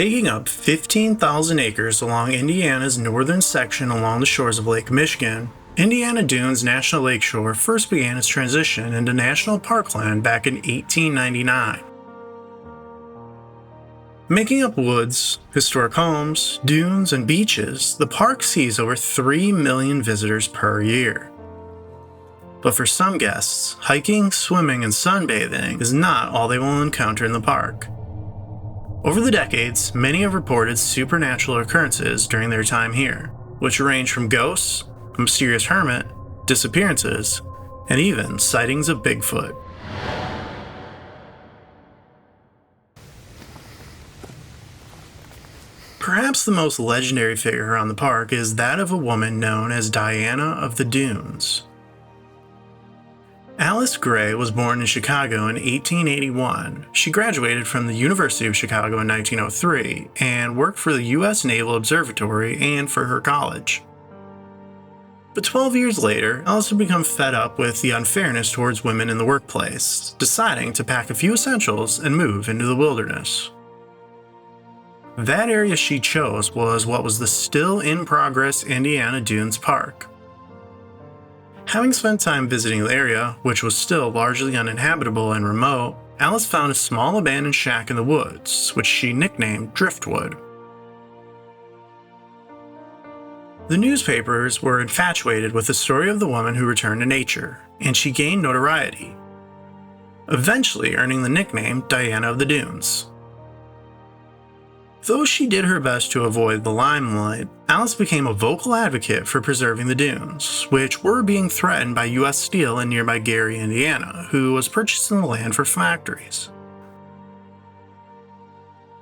Taking up 15,000 acres along Indiana's northern section along the shores of Lake Michigan, Indiana Dunes National Lakeshore first began its transition into national parkland back in 1899. Making up woods, historic homes, dunes, and beaches, the park sees over 3 million visitors per year. But for some guests, hiking, swimming, and sunbathing is not all they will encounter in the park. Over the decades, many have reported supernatural occurrences during their time here, which range from ghosts, a mysterious hermit, disappearances, and even sightings of Bigfoot. Perhaps the most legendary figure around the park is that of a woman known as Diana of the Dunes. Alice Gray was born in Chicago in 1881. She graduated from the University of Chicago in 1903 and worked for the U.S. Naval Observatory and for her college. But 12 years later, Alice had become fed up with the unfairness towards women in the workplace, deciding to pack a few essentials and move into the wilderness. That area she chose was what was the still-in-progress Indiana Dunes Park. Having spent time visiting the area, which was still largely uninhabitable and remote, Alice found a small abandoned shack in the woods, which she nicknamed Driftwood. The newspapers were infatuated with the story of the woman who returned to nature, and she gained notoriety, eventually earning the nickname Diana of the Dunes. Though she did her best to avoid the limelight, Alice became a vocal advocate for preserving the dunes, which were being threatened by U.S. Steel in nearby Gary, Indiana, who was purchasing the land for factories.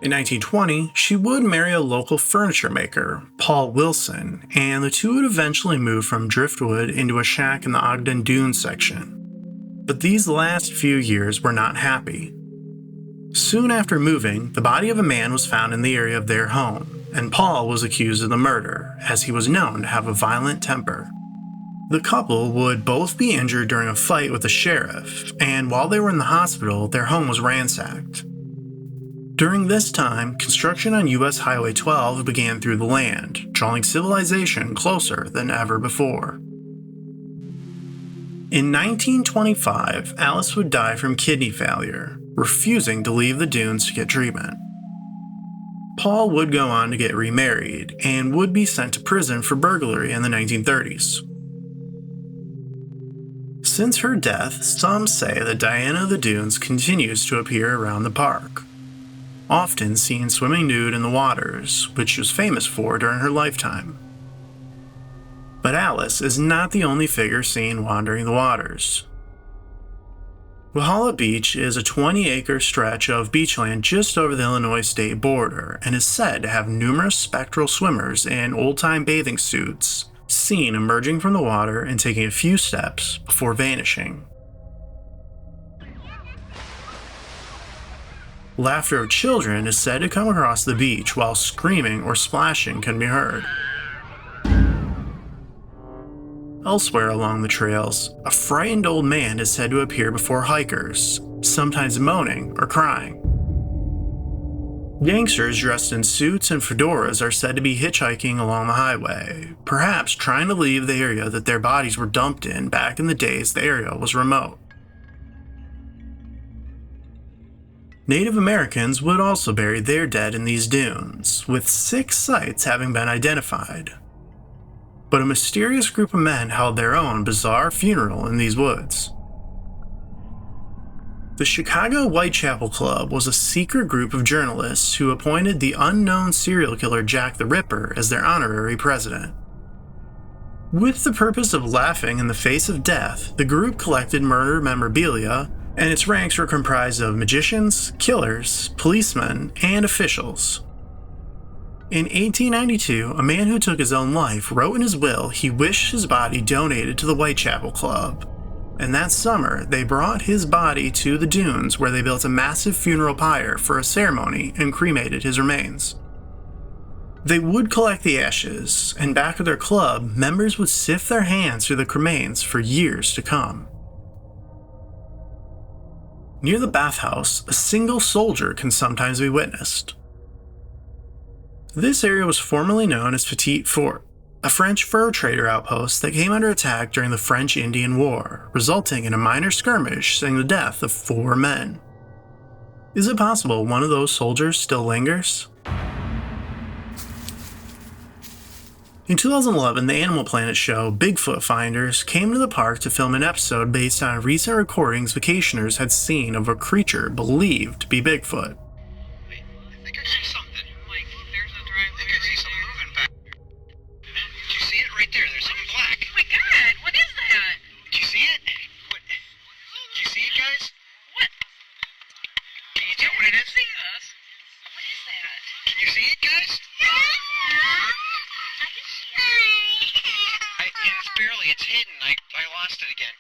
In 1920, she would marry a local furniture maker, Paul Wilson, and the two would eventually move from Driftwood into a shack in the Ogden Dunes section. But these last few years were not happy. Soon after moving, the body of a man was found in the area of their home, and Paul was accused of the murder, as he was known to have a violent temper. The couple would both be injured during a fight with the sheriff, and while they were in the hospital, their home was ransacked. During this time, construction on US Highway 12 began through the land, drawing civilization closer than ever before. In 1925, Alice would die from kidney failure, refusing to leave the dunes to get treatment. Paul would go on to get remarried and would be sent to prison for burglary in the 1930s. Since her death, some say that Diana of the Dunes continues to appear around the park, often seen swimming nude in the waters, which she was famous for during her lifetime. But Alice is not the only figure seen wandering the waters. Walhalla Beach is a 20-acre stretch of beachland just over the Illinois state border and is said to have numerous spectral swimmers in old-time bathing suits seen emerging from the water and taking a few steps before vanishing. Laughter of children is said to come across the beach while screaming or splashing can be heard. Elsewhere along the trails, a frightened old man is said to appear before hikers, sometimes moaning or crying. Gangsters dressed in suits and fedoras are said to be hitchhiking along the highway, perhaps trying to leave the area that their bodies were dumped in back in the days the area was remote. Native Americans would also bury their dead in these dunes, with 6 sites having been identified. But a mysterious group of men held their own bizarre funeral in these woods. The Chicago Whitechapel Club was a secret group of journalists who appointed the unknown serial killer Jack the Ripper as their honorary president. With the purpose of laughing in the face of death, the group collected murder memorabilia, and its ranks were comprised of magicians, killers, policemen, and officials. In 1892, a man who took his own life wrote in his will he wished his body donated to the Whitechapel Club, and that summer they brought his body to the dunes where they built a massive funeral pyre for a ceremony and cremated his remains. They would collect the ashes, and back at their club, members would sift their hands through the cremains for years to come. Near the bathhouse, a single soldier can sometimes be witnessed. This area was formerly known as Petit Fort, a French fur trader outpost that came under attack during the French-Indian War, resulting in a minor skirmish seeing the death of 4 men. Is it possible one of those soldiers still lingers? In 2011, the Animal Planet show Bigfoot Finders came to the park to film an episode based on recent recordings vacationers had seen of a creature believed to be Bigfoot. I think I see something. Like, there's a driveway. I think I see something moving back there. Do you see it right there? There's something black. Oh my god, what is that? Do you see it? What? Do you see it, guys? What? Can you tell what it is? See us? What is that? Can you see it, guys? Yeah. I can see it. It's barely. It's hidden. I lost it again.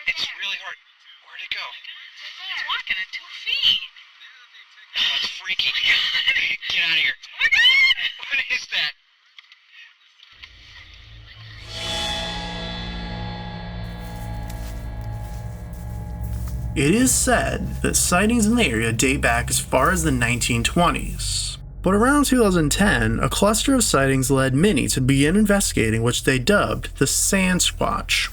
It's really hard. Where'd it go? It's walking at 2 feet. Oh, it's freaky. Get out of here. Oh my god! What is that? It is said that sightings in the area date back as far as the 1920s. But around 2010, a cluster of sightings led many to begin investigating which they dubbed the Sand Squatch.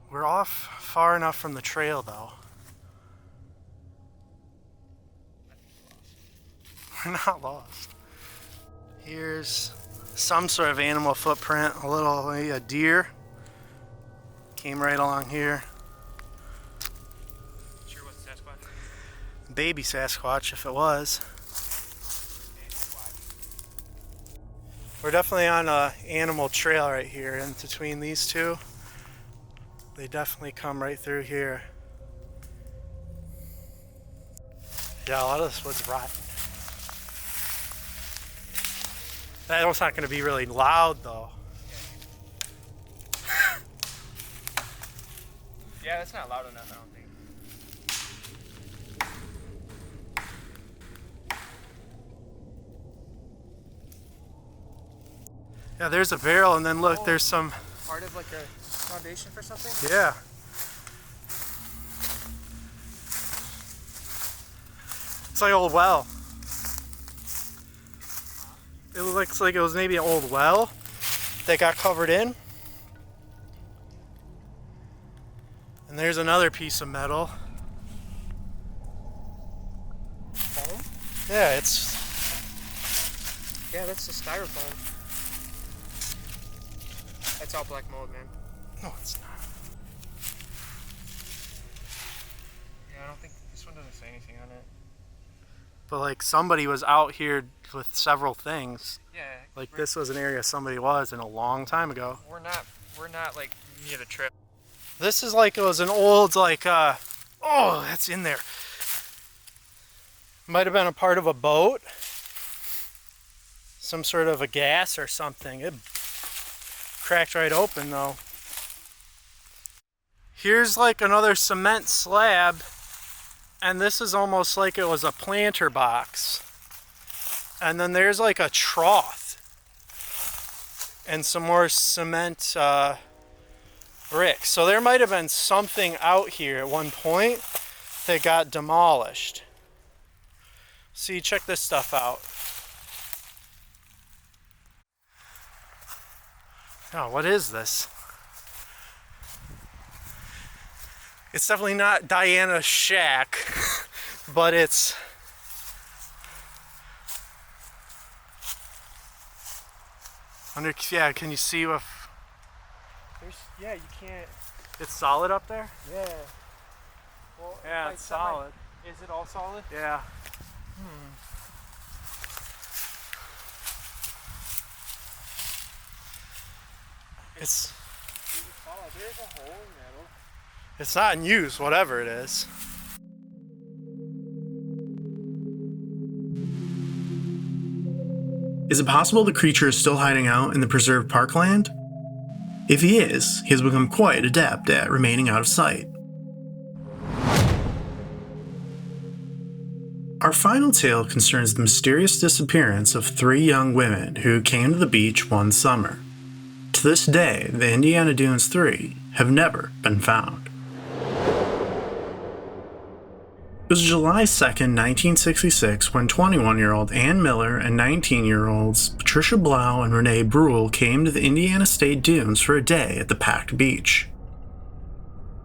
We're off far enough from the trail, though. We're not lost. Here's some sort of animal footprint, a deer. Came right along here. Sure it wasn't Sasquatch? Baby Sasquatch, if it was. We're definitely on an animal trail right here, and between these two, they definitely come right through here. Yeah, a lot of this wood's rotten. That one's not going to be really loud, though. Yeah, that's not loud enough, I don't think. Yeah, there's a barrel, and then look, there's some... Part of like a foundation for something? Yeah. It's like an old well. It looks like it was maybe an old well that got covered in. And there's another piece of metal. Foam? Yeah, it's... Yeah, that's the styrofoam. That's all black mold, man. No, it's not. Yeah, I don't think this one doesn't say anything on it. But like somebody was out here with several things. Yeah. Like this was an area somebody was in a long time ago. We're not like near the trip. This is like, it was an old oh, that's in there. Might have been a part of a boat. Some sort of a gas or something. It cracked right open though. Here's like another cement slab, and this is almost like it was a planter box. And then there's like a trough and some more cement bricks. So there might have been something out here at one point that got demolished. See, check this stuff out. Oh, what is this? It's definitely not Diana's shack, but it's... yeah, can you see if... Yeah, you can't. It's solid up there? Yeah. Well, Yeah, like it's solid. Is it all solid? Yeah. It's solid. There's a hole in metal. it's not in use, whatever it is. Is it possible the creature is still hiding out in the preserved parkland? If he is, he has become quite adept at remaining out of sight. Our final tale concerns the mysterious disappearance of 3 young women who came to the beach one summer. To this day, the Indiana Dunes 3 have never been found. It was July 2nd, 1966, when 21-year-old Ann Miller and 19-year-olds Patricia Blau and Renee Bruhl came to the Indiana State Dunes for a day at the packed beach.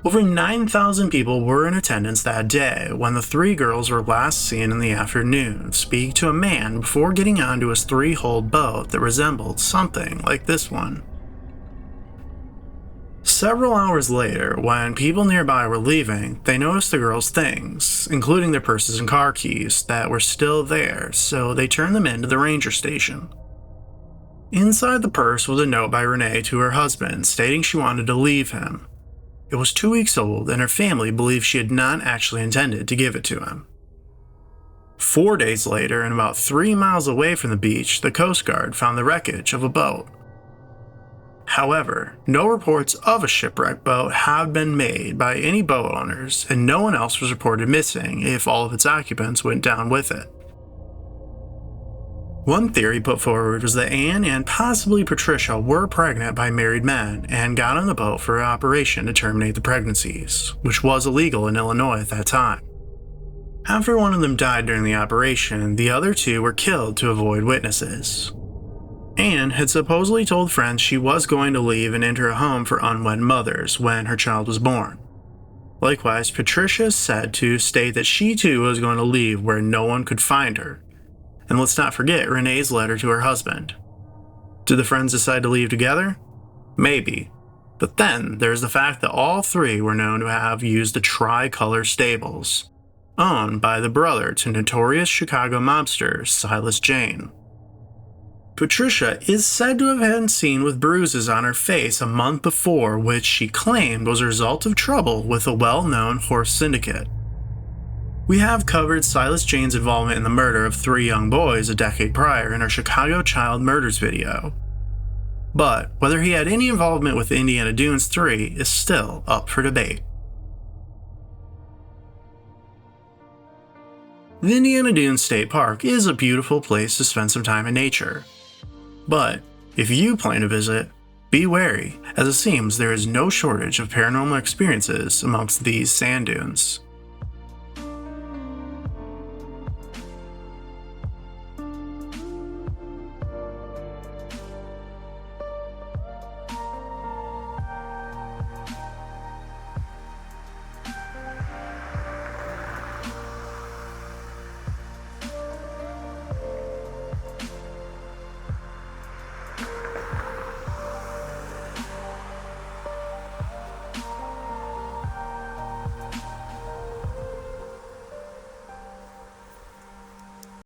Over 9,000 people were in attendance that day when the three girls were last seen in the afternoon speak to a man before getting onto his three-hulled boat that resembled something like this one. Several hours later, when people nearby were leaving, they noticed the girls' things, including their purses and car keys, that were still there, so they turned them into the ranger station. Inside the purse was a note by Renee to her husband stating she wanted to leave him. It was 2 weeks old, and her family believed she had not actually intended to give it to him. 4 days later, and about 3 miles away from the beach, the Coast Guard found the wreckage of a boat. However, no reports of a shipwrecked boat have been made by any boat owners, and no one else was reported missing if all of its occupants went down with it. One theory put forward was that Anne and possibly Patricia were pregnant by married men and got on the boat for an operation to terminate the pregnancies, which was illegal in Illinois at that time. After one of them died during the operation, the other two were killed to avoid witnesses. Anne had supposedly told friends she was going to leave and enter a home for unwed mothers when her child was born. Likewise, Patricia is said to state that she too was going to leave where no one could find her. And let's not forget Renee's letter to her husband. Did the friends decide to leave together? Maybe. But then there's the fact that all three were known to have used the Tricolor stables, owned by the brother to notorious Chicago mobster Silas Jane. Patricia is said to have been seen with bruises on her face a month before, which she claimed was a result of trouble with a well-known horse syndicate. We have covered Silas Jane's involvement in the murder of 3 young boys a decade prior in our Chicago Child Murders video. But whether he had any involvement with Indiana Dunes 3 is still up for debate. The Indiana Dunes State Park is a beautiful place to spend some time in nature. But if you plan to visit, be wary, as it seems there is no shortage of paranormal experiences amongst these sand dunes.